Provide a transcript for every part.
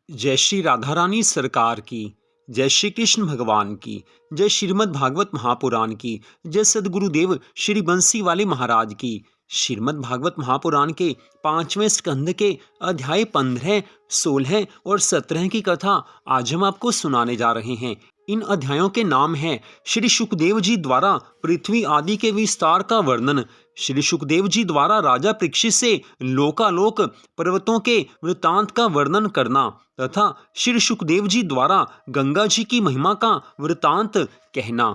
जय श्री राधा रानी सरकार की। जय श्री कृष्ण भगवान की। जय श्रीमद् भागवत महापुराण की। जय सद्गुरुदेव श्री बंसी वाले महाराज की। श्रीमद् भागवत महापुराण के 5वें स्कंध के अध्याय 15, 16 और 17 की कथा आज हम आपको सुनाने जा रहे हैं। इन अध्यायों के नाम हैं श्री सुखदेव जी द्वारा पृथ्वी आदि के विस्तार का वर्णन, श्री सुखदेव जी द्वारा राजा परीक्षित से लोकालोक पर्वतों के वृत्तांत का वर्णन करना तथा श्री सुखदेव जी द्वारा गंगा जी की महिमा का वृत्तांत कहना।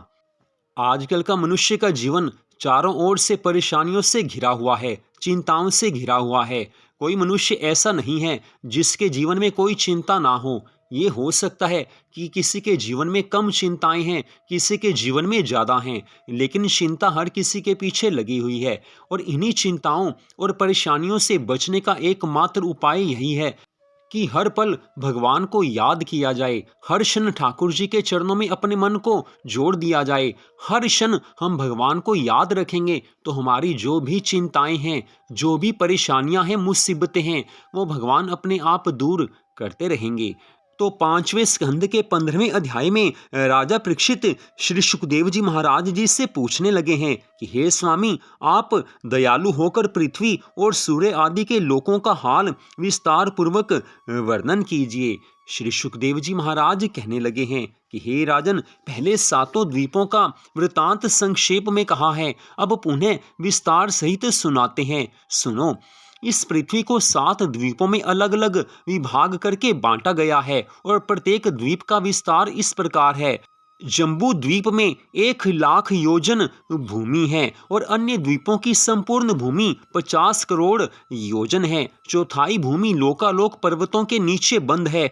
आजकल का मनुष्य का जीवन चारों ओर से परेशानियों से घिरा हुआ है, चिंताओं से घिरा हुआ है। कोई मनुष्य ऐसा नहीं है जिसके जीवन में कोई चिंता ना हो। ये हो सकता है कि किसी के जीवन में कम चिंताएं हैं, किसी के जीवन में ज़्यादा हैं, लेकिन चिंता हर किसी के पीछे लगी हुई है। और इन्हीं चिंताओं और परेशानियों से बचने का एकमात्र उपाय यही है कि हर पल भगवान को याद किया जाए, हर क्षण ठाकुर जी के चरणों में अपने मन को जोड़ दिया जाए। हर क्षण हम भगवान को याद रखेंगे तो हमारी जो भी चिंताएं हैं, जो भी परेशानियां हैं, मुसीबतें हैं, वो भगवान अपने आप दूर करते रहेंगे। तो 5वें स्कंद के 15वें अध्याय में राजा परीक्षित श्री सुखदेव जी महाराज जी से पूछने लगे हैं कि हे स्वामी, आप दयालु होकर पृथ्वी और सूर्य आदि के लोकों का हाल विस्तार पूर्वक वर्णन कीजिए। श्री सुखदेव जी महाराज कहने लगे हैं कि हे राजन, पहले सातों द्वीपों का वृतांत संक्षेप में कहा है, अब पुनः विस्तार सहित सुनाते हैं। सुनो। इस पृथ्वी को 7 द्वीपों में अलग अलग विभाग करके बांटा गया है और प्रत्येक द्वीप का विस्तार इस प्रकार है। जम्बू द्वीप में 1,00,000 योजन भूमि है और अन्य द्वीपों की संपूर्ण भूमि 50 करोड़ योजन है। चौथाई भूमि लोकालोक पर्वतों के नीचे बंद है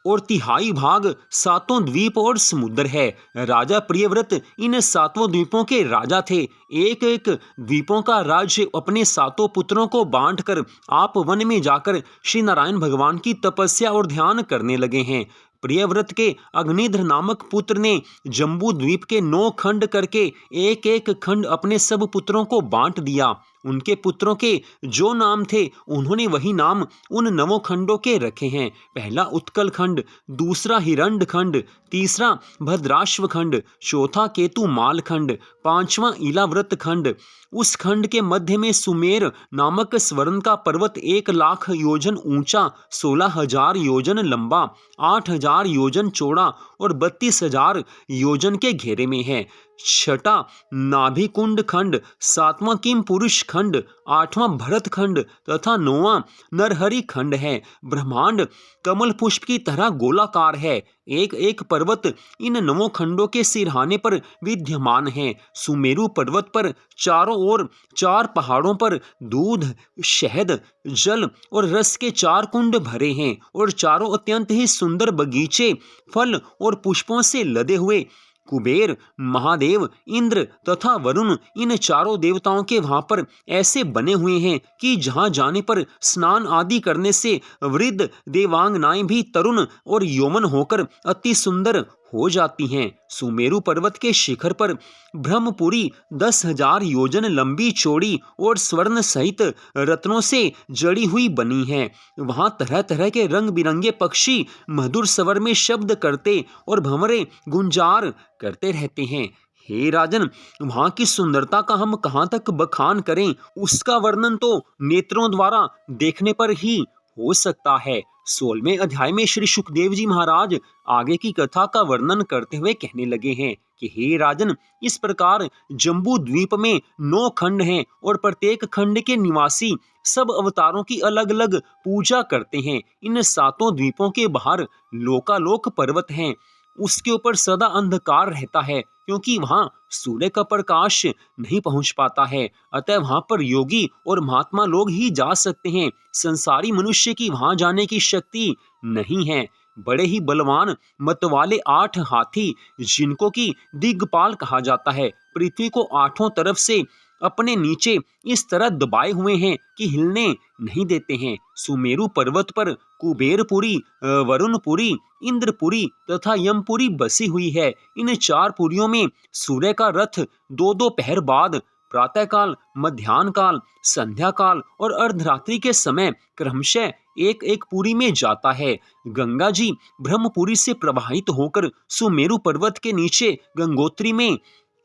और तिहाई भाग 7 द्वीप और समुद्र है। राजा प्रियव्रत इन 7 द्वीपों के राजा थे। एक एक द्वीपों का राज्य अपने 7 पुत्रों को बांटकर आप वन में जाकर श्री नारायण भगवान की तपस्या और ध्यान करने लगे हैं। प्रियव्रत के अग्निध्र नामक पुत्र ने जम्बू द्वीप के 9 खंड करके एक एक खंड अपने सब पुत्रों को बांट दिया। उनके पुत्रों के जो नाम थे उन्होंने वही नाम उन 9 खंडों के रखे हैं। पहला उत्कल खंड, दूसरा हिरण्य खंड, तीसरा भद्राश्व खंड, चौथा केतुमाल खंड, 5वां इलाव्रत खंड। उस खंड के मध्य में सुमेर नामक स्वर्ण का पर्वत 1,00,000 योजन ऊंचा, 16,000 योजन लंबा, 8,000 योजन चौड़ा और 32,000 योजन के घेरे में है। छठा नाभिकुंड खंड, 7वां किम पुरुष खंड, 8वां भरत खंड तथा 9वां नरहरि खंड है। ब्रह्मांड कमल पुष्प की तरह गोलाकार है। एक एक पर्वत इन 9 खंडों के सिरहाने पर विद्यमान है। सुमेरु पर्वत पर चारों ओर 4 पहाड़ों पर दूध, शहद, जल और रस के 4 कुंड भरे हैं और चारों अत्यंत ही सुंदर बगीचे फल और पुष्पों से लदे हुए। कुबेर, महादेव, इंद्र तथा वरुण इन चारों देवताओं के वहां पर ऐसे बने हुए हैं कि जहां जाने पर स्नान आदि करने से वृद्ध देवांगनाएं भी तरुण और यौवन होकर अति सुंदर हो जाती हैं। सुमेरु पर्वत के शिखर पर ब्रह्मपुरी 10,000 योजन लंबी चौड़ी और स्वर्ण सहित रत्नों से जड़ी हुई बनी है। वहां तरह तरह के रंग बिरंगे पक्षी मधुर स्वर में शब्द करते और भंवरे गुंजार करते रहते हैं। हे राजन, वहां की सुंदरता का हम कहां तक बखान करें, उसका वर्णन तो नेत्रों द्वारा देखने पर ही हो सकता है। 16वें अध्याय में श्री सुखदेव जी महाराज आगे की कथा का वर्णन करते हुए कहने लगे हैं कि हे राजन, इस प्रकार जम्बू द्वीप में 9 खंड हैं और प्रत्येक खंड के निवासी सब अवतारों की अलग अलग पूजा करते हैं। इन 7 द्वीपों के बाहर लोकालोक पर्वत हैं। उसके ऊपर सदा अंधकार रहता है क्योंकि वहां सूर्य का प्रकाश नहीं पहुंच पाता है। अतः वहां पर योगी और महात्मा लोग ही जा सकते हैं। संसारी मनुष्य की वहां जाने की शक्ति नहीं है। बड़े ही बलवान मतवाले 8 हाथी, जिनको की दिग्पाल कहा जाता है, पृथ्वी को 8 तरफ से अपने नीचे इस तरह दबाए हुए हैं कि हिलने नहीं देते हैं। सुमेरु पर्वत पर कुबेरपुरी, वरुणपुरी, इंद्रपुरी तथा यमपुरी बसी हुई है। इन 4 पुरियों में सूर्य का रथ 2-2 पहर बाद प्रातः काल, मध्यान्ह काल, संध्या काल और अर्धरात्रि के समय क्रमशः एक एक पुरी में जाता है। गंगा जी ब्रह्मपुरी से प्रवाहित होकर सुमेरु पर्वत के नीचे गंगोत्री में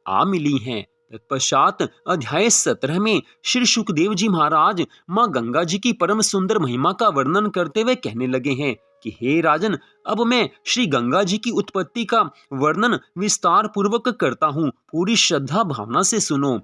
आ मिली हैं। तत्पश्चात अध्याय 17 में श्री सुखदेव जी महाराज माँ गंगा जी की परम सुंदर महिमा का वर्णन करते हुए कहने लगे हैं कि हे राजन, अब मैं श्री गंगा जी की उत्पत्ति का वर्णन विस्तार पूर्वक करता हूँ, पूरी श्रद्धा भावना से सुनो।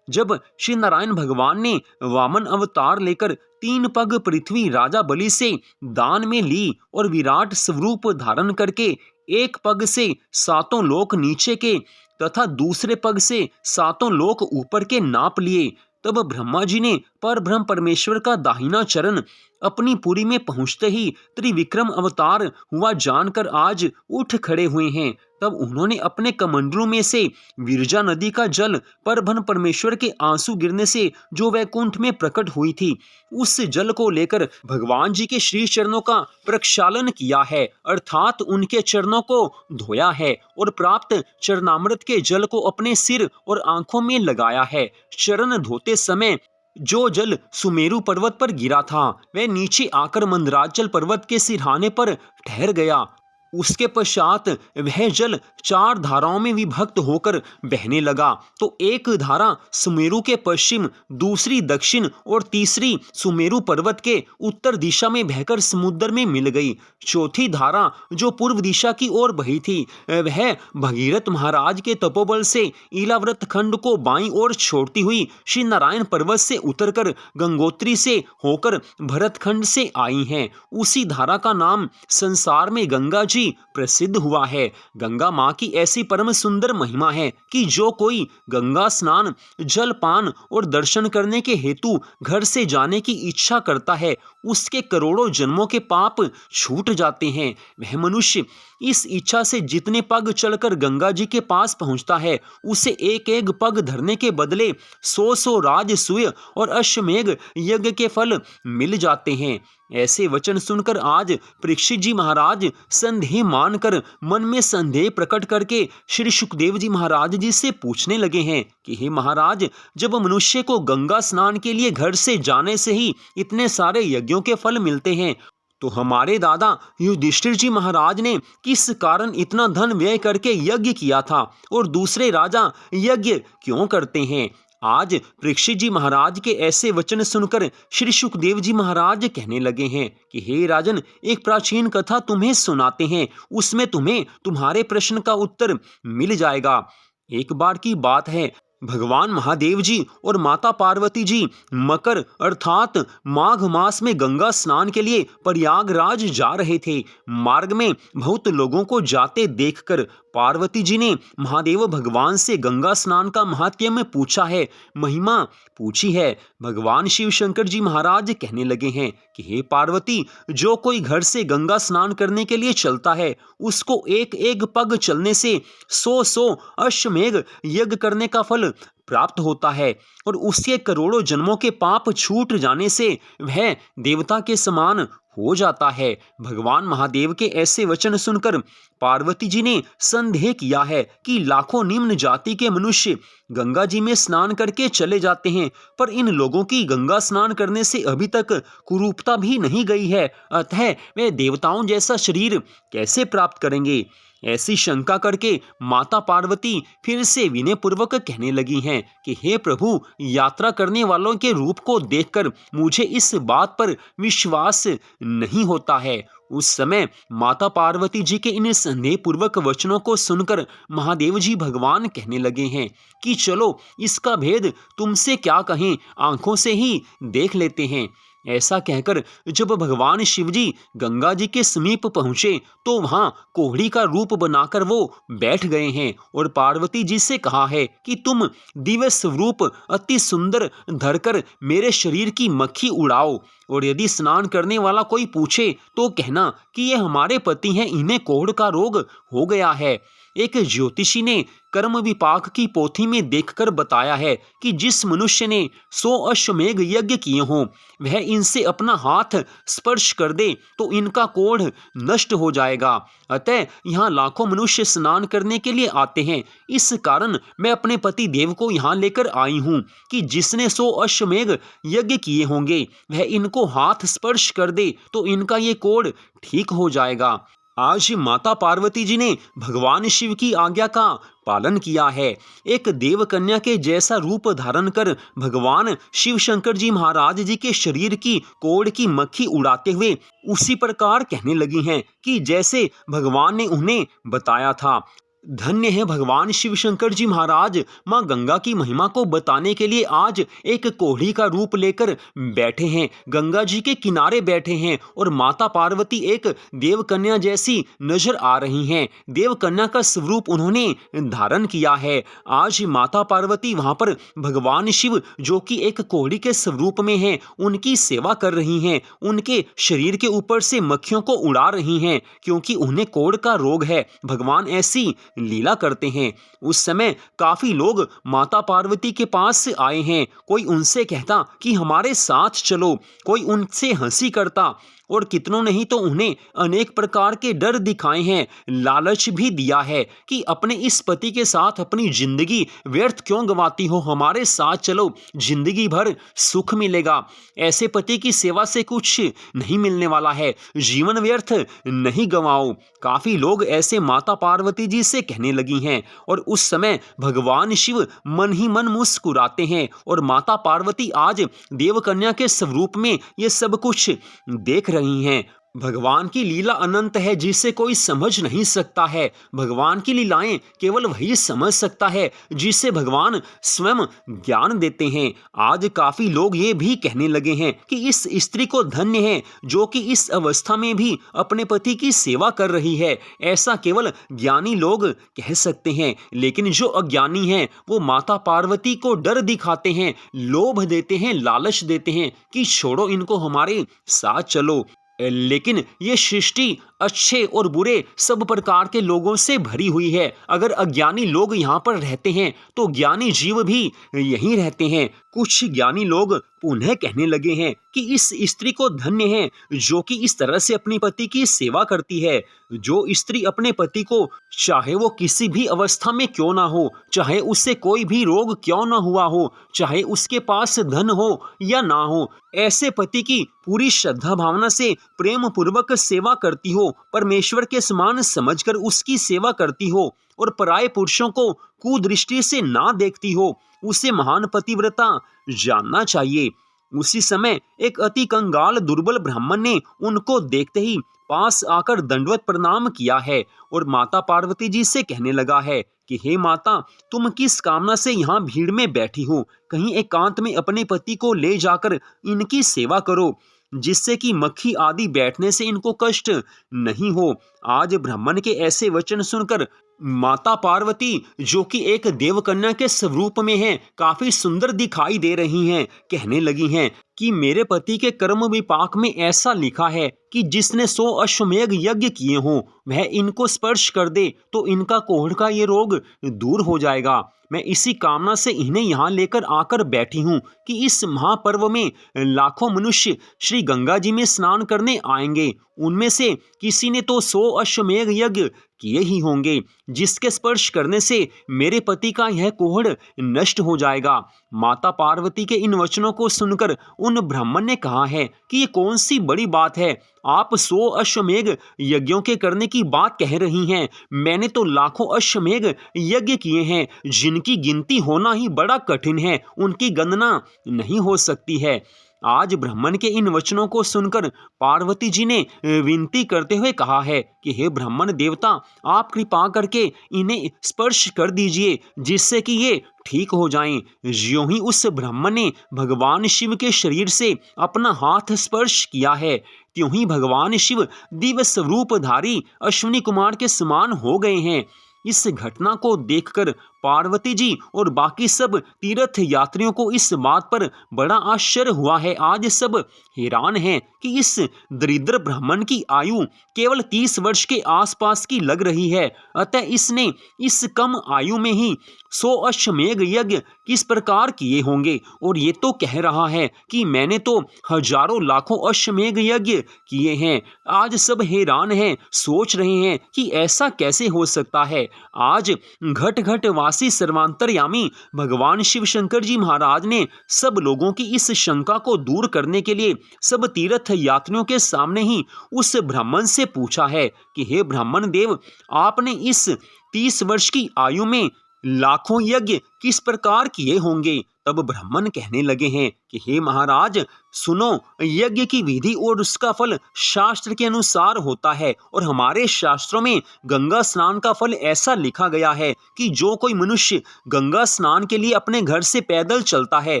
जब श्री नारायण भगवान ने वामन अवतार लेकर 3 पग पृथ्वी राजा बलि से दान में ली और विराट स्वरूप धारण करके एक पग से 7 लोक नीचे के तथा दूसरे पग से 7 लोक ऊपर के नाप लिए, तब ब्रह्मा जी ने पर ब्रह्म परमेश्वर का दाहिना चरण अपनी पुरी में पहुंचते ही त्रिविक्रम अवतार हुआ जानकर आज उठ खड़े हुए हैं। तब उन्होंने अपने कमंडलों में से विरजा नदी का जल पर ब्रह्म परमेश्वर के आंसू गिरने से जो वैकुंठ में प्रकट हुई थी, उस जल को लेकर भगवान जी के श्री चरणों का प्रक्षालन किया है, अर्थात उनके चरणों को धोया है और प्राप्त चरणामृत के जल को अपने सिर और आंखों में लगाया है। चरण धोते समय जो जल सुमेरु पर्वत पर गिरा था वह नीचे आकर मंदराचल पर्वत के सिरहाने पर ठहर गया। उसके पश्चात वह जल 4 धाराओं में विभक्त होकर बहने लगा। तो एक धारा सुमेरु के पश्चिम, दूसरी दक्षिण और तीसरी सुमेरु पर्वत के उत्तर दिशा में बहकर समुद्र में मिल गई। चौथी धारा जो पूर्व दिशा की ओर बही थी वह भगीरथ महाराज के तपोबल से इलाव्रत खंड को बाईं ओर छोड़ती हुई श्री नारायण पर्वत से उतरकर गंगोत्री से होकर भरत खंड से आई हैं। उसी धारा का नाम संसार में गंगा जी प्रसिद्ध हुआ है। गंगा माँ की ऐसी परम सुंदर महिमा है कि जो कोई गंगा स्नान, जलपान और दर्शन करने के हेतु घर से जाने की इच्छा करता है, उसके करोड़ों जन्मों के पाप छूट जाते हैं। वह मनुष्य इस इच्छा से जितने पग चलकर गंगा जी के पास पहुंचता है, उसे एक एक पग धरने के बदले 100 राजसूय और अश्वमेघ यज्ञ के फल मिल जाते हैं। ऐसे वचन सुनकर आज परीक्षित जी महाराज संदेह मानकर मन में संदेह प्रकट करके श्री सुखदेव जी महाराज जी से पूछने लगे हैं कि हे महाराज, जब मनुष्य को गंगा स्नान के लिए घर से जाने से ही इतने सारे यज्ञों के फल मिलते हैं, तो हमारे दादा युधिष्ठिर जी महाराज ने किस कारण इतना धन व्यय करके यज्ञ किया था और दूसरे राजा यज्ञ क्यों करते हैं? आज परीक्षित जी महाराज के ऐसे वचन सुनकर श्री सुखदेव जी महाराज कहने लगे हैं कि हे राजन, एक प्राचीन कथा तुम्हें सुनाते हैं, उसमें तुम्हें तुम्हारे प्रश्न का उत्तर मिल जाएगा। एक बार की बात है, भगवान महादेव जी और माता पार्वती जी मकर अर्थात माघ मास में गंगा स्नान के लिए प्रयागराज जा रहे थे। मार्ग में बहुत लोगों को जाते देखकर पार्वती जी ने महादेव भगवान से गंगा स्नान का महात्म्य पूछा है, महिमा पूछी है। भगवान शिव शंकर जी महाराज कहने लगे हैं कि हे पार्वती, जो कोई घर से गंगा स्नान करने के लिए चलता है, उसको एक एक पग चलने से 100 अश्वमेघ यज्ञ करने का फल प्राप्त होता है और उसके करोड़ों जन्मों के पाप छूट जाने से वह देवता के समान हो जाता है। भगवान महादेव के ऐसे वचन सुनकर पार्वती जी ने संदेह किया है कि लाखों निम्न जाति के मनुष्य गंगा जी में स्नान करके चले जाते हैं, पर इन लोगों की गंगा स्नान करने से अभी तक कुरूपता भी नहीं गई है, अतः वे देवताओं जैसा शरीर कैसे प्राप्त करेंगे? ऐसी शंका करके माता पार्वती फिर से विनय पूर्वक कहने लगी हैं कि हे प्रभु, यात्रा करने वालों के रूप को देखकर मुझे इस बात पर विश्वास नहीं होता है। उस समय माता पार्वती जी के इन संदेह पूर्वक वचनों को सुनकर महादेव जी भगवान कहने लगे हैं कि चलो इसका भेद तुमसे क्या कहें, आंखों से ही देख लेते हैं। ऐसा कहकर जब भगवान शिवजी गंगा जी के समीप पहुंचे तो वहां कोहड़ी का रूप बनाकर वो बैठ गए हैं और पार्वती जी से कहा है कि तुम दिव्य स्वरूप अति सुंदर धरकर मेरे शरीर की मक्खी उड़ाओ, और यदि स्नान करने वाला कोई पूछे तो कहना कि ये हमारे पति हैं, इन्हें कोढ़ का रोग हो गया है। एक ज्योतिषी ने कर्म विपाक की पोथी में देखकर बताया है कि जिस मनुष्य ने 100 अश्वमेघ यज्ञ किए हों, वह इनसे अपना हाथ स्पर्श कर दे तो इनका कोढ़ नष्ट हो जाएगा। अतः यहाँ लाखों मनुष्य स्नान करने के लिए आते हैं। इस कारण मैं अपने पति देव को यहाँ लेकर आई हूँ कि जिसने 100 अश्वमेघ यज्ञ किए होंगे, वह इनको हाथ स्पर्श कर दे तो इनका ये कोढ़ ठीक हो जाएगा। आज माता पार्वती जी ने भगवान शिव की आज्ञा का पालन किया है। एक देव कन्या के जैसा रूप धारण कर भगवान शिव शंकर जी महाराज जी के शरीर की कोढ़ की मक्खी उड़ाते हुए उसी प्रकार कहने लगी हैं कि जैसे भगवान ने उन्हें बताया था। धन्य है भगवान शिव शंकर जी महाराज माँ गंगा की महिमा को बताने के लिए आज एक कोढ़ी का रूप लेकर बैठे हैं, गंगा जी के किनारे बैठे हैं और माता पार्वती एक देवकन्या जैसी नजर आ रही हैं। देवकन्या का स्वरूप उन्होंने धारण किया है। आज माता पार्वती वहां पर भगवान शिव जो कि एक कोढ़ी के स्वरूप में हैं, उनकी सेवा कर रही हैं, उनके शरीर के ऊपर से मक्खियों को उड़ा रही हैं क्योंकि उन्हें कोढ़ का रोग है। भगवान ऐसी लीला करते हैं। उस समय काफी लोग माता पार्वती के पास से आए हैं। कोई उनसे कहता कि हमारे साथ चलो, कोई उनसे हंसी करता और कितनों ने ही तो उन्हें अनेक प्रकार के डर दिखाए हैं, लालच भी दिया है कि अपने इस पति के साथ अपनी जिंदगी व्यर्थ क्यों गंवाती हो, हमारे साथ चलो, जिंदगी भर सुख मिलेगा। ऐसे पति की सेवा से कुछ नहीं मिलने वाला है, जीवन व्यर्थ नहीं गंवाओ। काफी लोग ऐसे माता पार्वती जी से कहने लगी हैं और उस समय भगवान शिव मन ही मन मुस्कुराते हैं और माता पार्वती आज देवकन्या के स्वरूप में ये सब कुछ देख रही हैं। भगवान की लीला अनंत है जिसे कोई समझ नहीं सकता है। भगवान की लीलाएं केवल वही समझ सकता है जिसे भगवान स्वयं ज्ञान देते हैं। आज काफी लोग ये भी कहने लगे हैं कि इस स्त्री को धन्य है जो कि इस अवस्था में भी अपने पति की सेवा कर रही है। ऐसा केवल ज्ञानी लोग कह सकते हैं, लेकिन जो अज्ञानी हैं वो माता पार्वती को डर दिखाते हैं, लोभ देते हैं, लालच देते हैं कि छोड़ो इनको, हमारे साथ चलो। लेकिन ये सृष्टि अच्छे और बुरे सब प्रकार के लोगों से भरी हुई है। अगर अज्ञानी लोग यहाँ पर रहते हैं तो ज्ञानी जीव भी यहीं रहते हैं। कुछ ज्ञानी लोग पुनः कहने लगे हैं कि इस स्त्री को धन्य है जो कि इस तरह से अपने पति की सेवा करती है। जो स्त्री अपने पति को, चाहे वो किसी भी अवस्था में क्यों ना हो, चाहे उससे कोई भी रोग क्यों ना हुआ हो, चाहे उसके पास धन हो या ना हो, ऐसे पति की पूरी श्रद्धा भावना से प्रेम पूर्वक सेवा करती हो, परमेश्वर के समान समझकर उसकी सेवा करती हो और पराये पुरुषों को कुदृष्टि से ना देखती हो, उसे महान पतिव्रता जानना चाहिए। उसी समय एक अति कंगाल दुर्बल ब्राह्मण ने उनको देखते ही पास आकर दंडवत प्रणाम किया है और माता पार्वती जी से कहने लगा है कि हे माता, तुम किस कामना से यहाँ भीड़ में बैठी हो? कहीं एकांत में अपने पति को ले जाकर इनकी सेवा करो जिससे कि मक्खी आदि बैठने से इनको कष्ट नहीं हो। आज ब्राह्मण के ऐसे वचन सुनकर माता पार्वती जो कि एक देवकन्या के स्वरूप में हैं, काफी सुंदर दिखाई दे रही हैं, कहने लगी हैं कि मेरे पति के कर्म विपाक में ऐसा लिखा है कि जिसने 100 अश्वमेघ यज्ञ किए हों वह इनको स्पर्श कर दे तो इनका कोढ़ का ये रोग दूर हो जाएगा। मैं इसी कामना से इन्हें यहाँ लेकर आकर बैठी हूँ कि इस महापर्व में लाखों मनुष्य श्री गंगा जी में स्नान करने आएंगे। उनमें से किसी ने तो 100 अश्वमेघ यज्ञ किए ही होंगे जिसके स्पर्श करने से मेरे पति का यह कोढ़ नष्ट हो जाएगा। माता पार्वती के इन वचनों को सुनकर उन ब्राह्मण ने कहा है कि ये कौन सी बड़ी बात है, आप 100 अश्वमेघ यज्ञों के करने की बात कह रही हैं। मैंने तो लाखों अश्वमेघ यज्ञ किए हैं जिनकी गिनती होना ही बड़ा कठिन है, उनकी गणना नहीं हो सकती है। आज ब्राह्मण के इन वचनों को सुनकर पार्वती जी ने विनती करते हुए कहा है कि हे ब्राह्मण देवता, आप कृपा करके इन्हें स्पर्श कर दीजिए जिससे कि ये ठीक हो जाएं। ज्यों ही उस ब्राह्मण ने भगवान शिव के शरीर से अपना हाथ स्पर्श किया है, त्यों ही भगवान शिव दिव्य स्वरूपधारी अश्विनी कुमार के समान हो गए हैं। इस घटना को देखकर पार्वती जी और बाकी सब तीर्थ यात्रियों को इस बात पर बड़ा आश्चर्य हुआ है। आज सब हैरान हैं कि इस दरिद्र ब्राह्मण की आयु केवल 30 वर्ष के आसपास की लग रही है। अतः इसने इस कम आयु में ही 100 अश्वमेध यज्ञ किस प्रकार किए होंगे। और ये तो कह रहा है कि मैंने तो हजारों लाखों अश्वमेध यज्ञ किए हैं। आज सब हैरान हैं, सोच रहे हैं कि ऐसा कैसे हो सकता है। आज घट घट वासी सर्वांतर्यामी भगवान शिव शंकर जी महाराज ने सब लोगों की इस शंका को दूर करने के लिए सब तीर्थ यात्रियों के सामने ही उस ब्राह्मण से पूछा है कि हे ब्राह्मण देव, आपने इस 30 वर्ष की आयु में लाखों यज्ञ किस प्रकार किए होंगे। तब ब्राह्मण कहने लगे हैं कि हे महाराज सुनो, यज्ञ की विधि और उसका फल शास्त्र के अनुसार होता है। और हमारे शास्त्रों में गंगा स्नान का फल ऐसा लिखा गया है कि जो कोई मनुष्य गंगा स्नान के लिए अपने घर से पैदल चलता है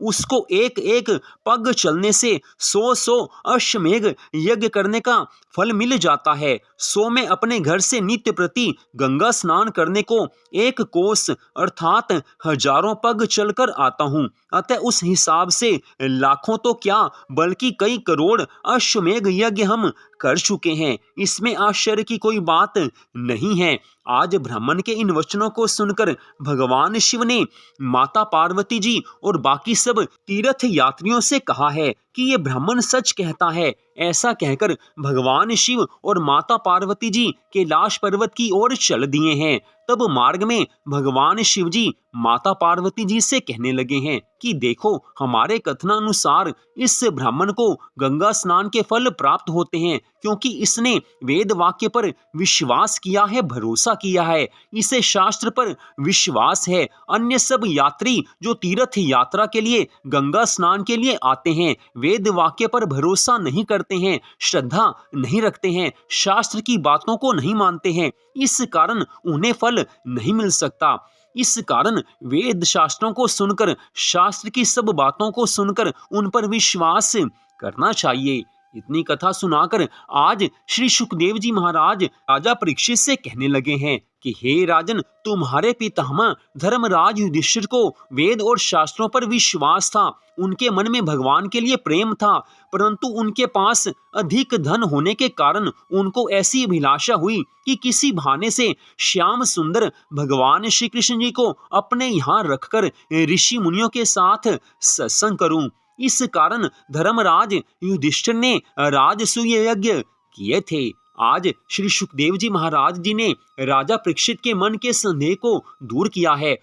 उसको एक एक पग चलने से 100 अश्वमेध यज्ञ करने का फल मिल जाता है। सो मैं अपने घर से नित्य प्रति गंगा स्नान करने को 1 कोस अर्थात हजारों पग चलकर आता हूँ। अतः उस हिसाब से लाखों तो क्या बल्कि कई करोड़ अश्वमेध यज्ञ हम कर चुके हैं। इसमें आश्चर्य की कोई बात नहीं है। आज ब्राह्मण के इन वचनों को सुनकर भगवान शिव ने माता पार्वती जी और बाकी सब तीर्थ यात्रियों से कहा है कि ये ब्राह्मण सच कहता है। ऐसा कहकर भगवान शिव और माता पार्वती जी कैलाश पर्वत की ओर चल दिए हैं। तब मार्ग में भगवान शिव जी माता पार्वती जी से कहने लगे हैं कि देखो, हमारे कथनानुसार इस ब्राह्मण को गंगा स्नान के फल प्राप्त होते हैं, क्योंकि इसने वेद वाक्य पर विश्वास किया है, भरोसा किया है, इसे शास्त्र पर विश्वास है। अन्य सब यात्री जो तीर्थ यात्रा के लिए गंगा स्नान के लिए आते हैं वेद वाक्य पर भरोसा नहीं करते हैं, श्रद्धा नहीं रखते हैं, शास्त्र की बातों को नहीं मानते हैं, इस कारण उन्हें फल नहीं मिल सकता। इस कारण वेद शास्त्रों को सुनकर, शास्त्र की सब बातों को सुनकर उन पर विश्वास करना चाहिए। इतनी कथा सुनाकर आज श्री सुखदेव जी महाराज राजा परीक्षित से कहने लगे हैं कि हे राजन, तुम्हारे पितामह धर्मराज युधिष्ठिर को वेद और शास्त्रों पर विश्वास था, उनके मन में भगवान के लिए प्रेम था, परंतु उनके पास अधिक धन होने के कारण उनको ऐसी अभिलाषा हुई कि किसी बहाने से श्याम सुंदर भगवान श्री कृष्ण जी को अपने यहाँ रखकर ऋषि मुनियों के साथ सत्संग करूं। इस कारण धर्मराज युधिष्ठिर ने राजसूय यज्ञ किए थे। आज श्री सुखदेव जी महाराज जी ने राजा परीक्षित के मन के संदेह को दूर किया है।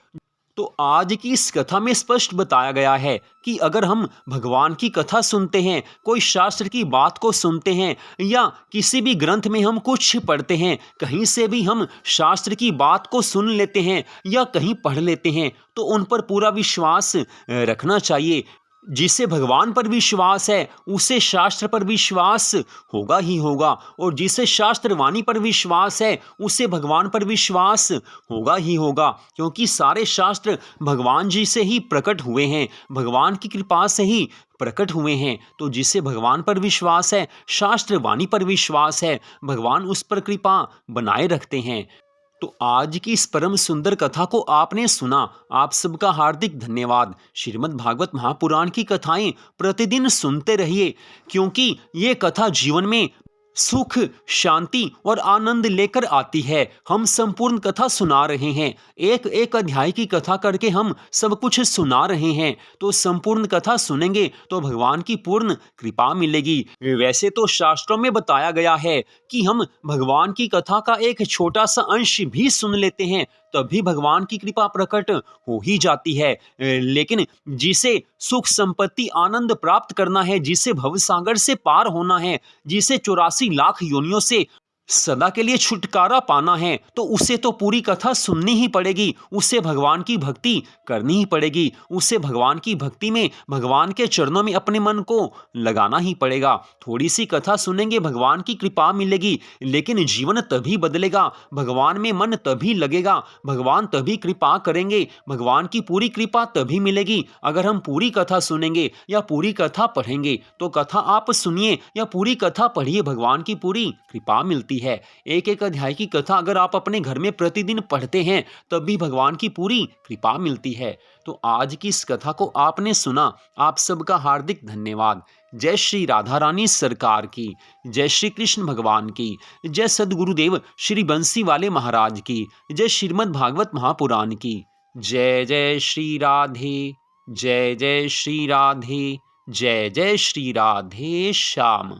तो आज की इस कथा में स्पष्ट बताया गया है कि अगर हम भगवान की कथा सुनते हैं, कोई शास्त्र की बात को सुनते हैं, या किसी भी ग्रंथ में हम कुछ पढ़ते हैं, कहीं से भी हम शास्त्र की बात को सुन लेते हैं या कहीं पढ़ लेते हैं, तो उन पर पूरा विश्वास रखना चाहिए। जिसे भगवान पर विश्वास है उसे शास्त्र पर विश्वास होगा ही होगा, और जिसे शास्त्र वाणी पर विश्वास है उसे भगवान पर विश्वास होगा ही होगा, क्योंकि सारे शास्त्र भगवान जी से ही प्रकट हुए हैं, भगवान की कृपा से ही प्रकट हुए हैं। तो जिसे भगवान पर विश्वास है, शास्त्र वाणी पर विश्वास है, भगवान उस पर कृपा बनाए रखते हैं। तो आज की इस परम सुंदर कथा को आपने सुना, आप सबका हार्दिक धन्यवाद। श्रीमद् भागवत महापुराण की कथाएं प्रतिदिन सुनते रहिए, क्योंकि ये कथा जीवन में सुख, शांति और आनंद लेकर आती है। हम संपूर्ण कथा सुना रहे हैं, एक एक अध्याय की कथा करके हम सब कुछ सुना रहे हैं। तो संपूर्ण कथा सुनेंगे तो भगवान की पूर्ण कृपा मिलेगी। वैसे तो शास्त्रों में बताया गया है कि हम भगवान की कथा का एक छोटा सा अंश भी सुन लेते हैं तभी भगवान की कृपा प्रकट हो ही जाती है। लेकिन जिसे सुख संपत्ति आनंद प्राप्त करना है, जिसे भवसागर से पार होना है, जिसे 84 लाख योनियों से सदा के लिए छुटकारा पाना है, तो उसे तो पूरी कथा सुननी ही पड़ेगी, उसे भगवान की भक्ति करनी ही पड़ेगी, उसे भगवान की भक्ति में, भगवान के चरणों में अपने मन को लगाना ही पड़ेगा। थोड़ी सी कथा सुनेंगे, भगवान की कृपा मिलेगी, लेकिन जीवन तभी बदलेगा, भगवान में मन तभी लगेगा, भगवान तभी कृपा करेंगे, भगवान की पूरी कृपा तभी मिलेगी अगर हम पूरी कथा सुनेंगे या पूरी कथा पढ़ेंगे। तो कथा आप सुनिए या पूरी कथा पढ़िए, भगवान की पूरी कृपा मिलती है। एक एक अध्याय की कथा अगर आप अपने घर में प्रतिदिन पढ़ते हैं तब भी भगवान की पूरी कृपा मिलती है। तो आज की इस कथा को आपने सुना, आप सबका हार्दिक धन्यवाद। जय श्री राधा रानी सरकार की, जय श्री कृष्ण भगवान की, जय सद्गुरुदेव श्री बंसी वाले महाराज की, जय श्रीमद् भागवत महापुराण की। जय जय श्री राधे, जय जय श्री राधे, जय जय श्री राधे श्याम।